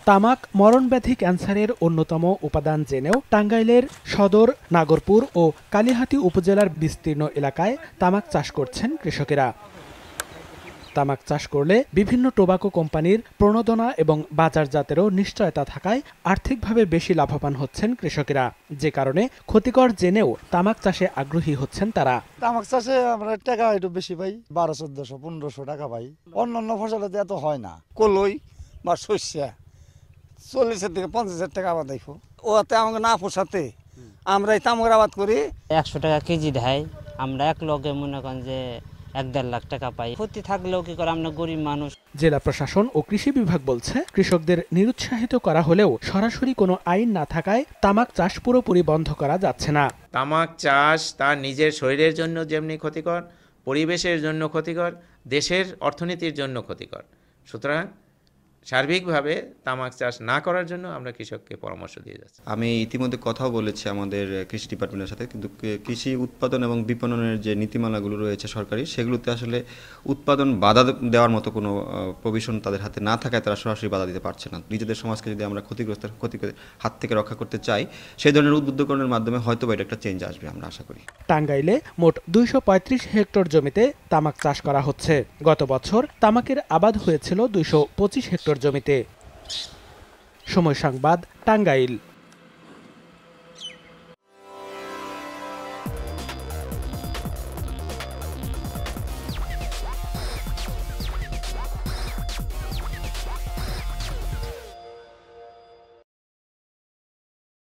তামাক মরণব্যাধি ক্যান্সারের অন্যতম উপাদান জেনেও টাঙ্গাইলের সদর, নাগরপুর ও কালিহাতী উপজেলার বিস্তীর্ণ এলাকায় তামাক চাষ করছেন কৃষকেরা। তামাক চাষ করলে বিভিন্ন টোবাকো কোম্পানির প্রণোদনা এবং বাজারজাতেরও নিশ্চয়তা থাকায় আর্থিকভাবে বেশি লাভবান হচ্ছেন কৃষকেরা, যে কারণে ক্ষতিকর জেনেও তামাক চাষে আগ্রহী হচ্ছেন তারা। তামাক চাষে আমরা টাকা একটু বেশি পাই, 1200, 1400, 1500 টাকা পাই। অন্যান্য ফসলেতে এত হয় না। কলই বা শস্যা 40 থেকে 50 টাকা আবাদ দেখো, ওতে আমাকে না পোষাতে আমরা এই তামাকের আবাদ করি। 100 টাকা কেজি দেয়, আমরা এক লগে মনে করেন যে 1-1.5 লাখ টাকা পাই। ক্ষতি থাকলেও কি করে, আমরা গরিব মানুষ। জেলা প্রশাসন ও কৃষি বিভাগ বলছে, কৃষকদের নিরুৎসাহিত করা হলেও সরাসরি কোনো আইন না থাকায় তামাক চাষ পুরোপুরি বন্ধ করা যাচ্ছে না। তামাক চাষ তার নিজের শরীরের জন্য যেমনি ক্ষতিকর, পরিবেশের জন্য ক্ষতিকর, দেশের অর্থনীতির জন্য ক্ষতিকর। সুতরাং সার্বিকভাবে তামাক চাষ না করার জন্য আমরা কৃষককে পরামর্শ দিয়ে যাচ্ছি। আমি ইতিমধ্যে কথাও বলেছি আমাদের কৃষি ডিপার্টমেন্টের সাথে, কিন্তু কৃষি উৎপাদন এবং বিপণনের যে নীতিমালাগুলো রয়েছে সরকারি, সেগুলোতে আসলে উৎপাদন বাধা দেওয়ার মতো কোনো প্রভিশন তাদের হাতে না থাকায় তারা সরাসরি বাধা দিতে পারছে না। নিজেদের সমাজকে যদি আমরা ক্ষতির হাত থেকে রক্ষা করতে চাই, সেই ধরনের উদ্বুদ্ধকরণের মাধ্যমে হয়তো এটা একটা চেঞ্জ আসবে, আমরা আশা করি। টাঙ্গাইলে মোট 235 হেক্টর জমিতে তামাক চাষ করা হচ্ছে। গত বছর তামাকের আবাদ হয়েছিল 225 হেক্টর জমিতে। সময় সংবাদ, টাঙ্গাইল।